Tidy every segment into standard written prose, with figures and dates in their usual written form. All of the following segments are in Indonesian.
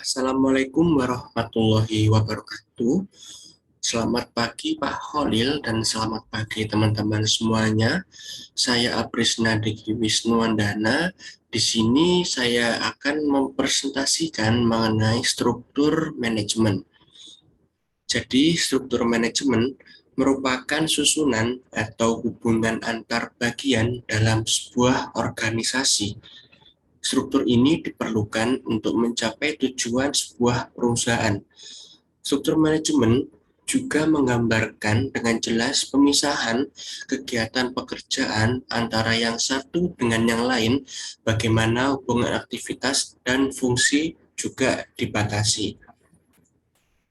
Assalamualaikum warahmatullahi wabarakatuh. Selamat pagi Pak Holil dan selamat pagi teman-teman semuanya. Saya Aprisna Diki Wisnuwandana. Di sini saya akan mempresentasikan mengenai struktur manajemen. Jadi struktur manajemen merupakan susunan atau hubungan antar bagian dalam sebuah organisasi. Struktur ini diperlukan untuk mencapai tujuan sebuah perusahaan. Struktur manajemen juga menggambarkan dengan jelas pemisahan kegiatan pekerjaan antara yang satu dengan yang lain, bagaimana hubungan aktivitas dan fungsi juga dibatasi.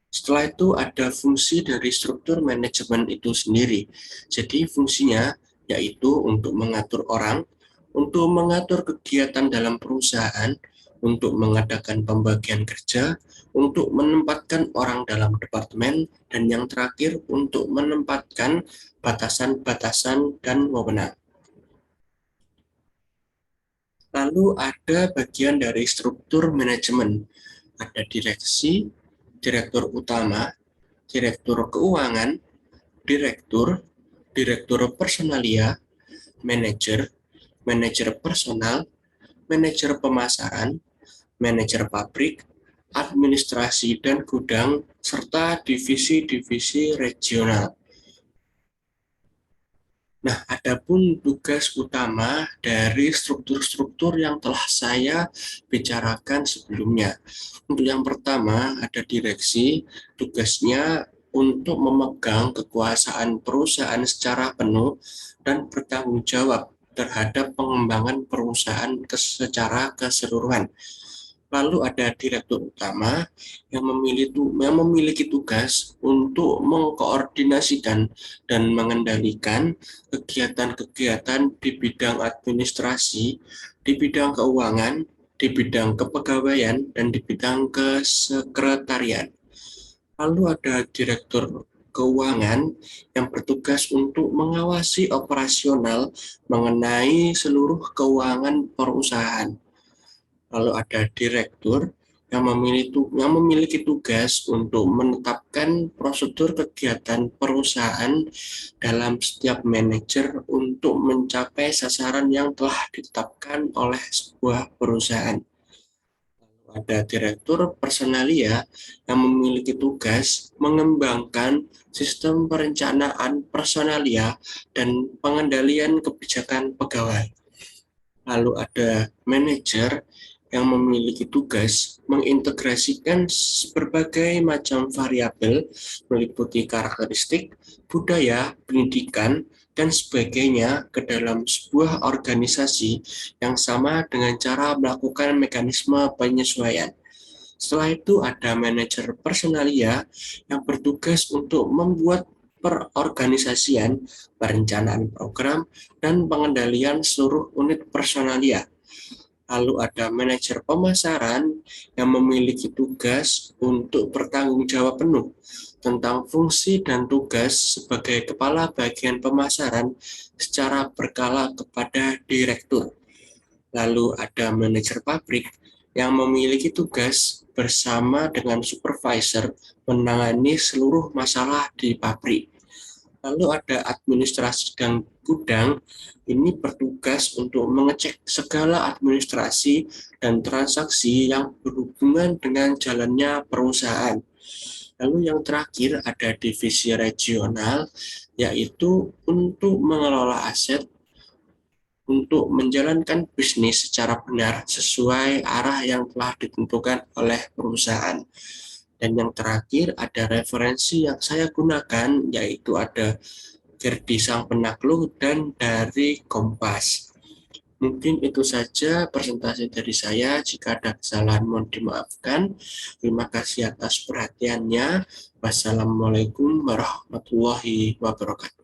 Setelah itu ada fungsi dari struktur manajemen itu sendiri. Jadi fungsinya yaitu untuk mengatur orang, untuk mengatur kegiatan dalam perusahaan, untuk mengadakan pembagian kerja, untuk menempatkan orang dalam departemen, dan yang terakhir untuk menempatkan batasan-batasan dan wewenang. Lalu ada bagian dari struktur manajemen. Ada direksi, direktur utama, direktur keuangan, direktur, direktur personalia, manajer, manajer personal, manajer pemasaran, manajer pabrik, administrasi dan gudang, serta divisi-divisi regional. Nah, adapun tugas utama dari struktur-struktur yang telah saya bicarakan sebelumnya. Untuk yang pertama, ada direksi, tugasnya untuk memegang kekuasaan perusahaan secara penuh dan bertanggung jawab terhadap pengembangan perusahaan secara keseluruhan. Lalu ada direktur utama yang memiliki tugas untuk mengkoordinasikan dan mengendalikan kegiatan-kegiatan di bidang administrasi, di bidang keuangan, di bidang kepegawaian, dan di bidang kesekretarian. Lalu ada direktur keuangan yang bertugas untuk mengawasi operasional mengenai seluruh keuangan perusahaan. Lalu ada direktur yang memiliki tugas untuk menetapkan prosedur kegiatan perusahaan dalam setiap manajer untuk mencapai sasaran yang telah ditetapkan oleh sebuah perusahaan. Ada direktur personalia yang memiliki tugas mengembangkan sistem perencanaan personalia dan pengendalian kebijakan pegawai. Lalu ada manajer yang memiliki tugas mengintegrasikan berbagai macam variabel meliputi karakteristik, budaya, pendidikan, dan sebagainya ke dalam sebuah organisasi yang sama dengan cara melakukan mekanisme penyesuaian. Setelah itu ada manajer personalia yang bertugas untuk membuat perorganisasian, perencanaan program, dan pengendalian seluruh unit personalia. Lalu ada manajer pemasaran yang memiliki tugas untuk bertanggung jawab penuh tentang fungsi dan tugas sebagai kepala bagian pemasaran secara berkala kepada direktur. Lalu ada manajer pabrik yang memiliki tugas bersama dengan supervisor menangani seluruh masalah di pabrik. Lalu ada administrasi dan gudang, ini bertugas untuk mengecek segala administrasi dan transaksi yang berhubungan dengan jalannya perusahaan. Lalu yang terakhir ada divisi regional, yaitu untuk mengelola aset, untuk menjalankan bisnis secara benar sesuai arah yang telah ditentukan oleh perusahaan. Dan yang terakhir ada referensi yang saya gunakan, yaitu ada Gerdi Sang Penakluk dan dari Kompas. Mungkin itu saja presentasi dari saya. Jika ada kesalahan mohon dimaafkan. Terima kasih atas perhatiannya. Wassalamualaikum warahmatullahi wabarakatuh.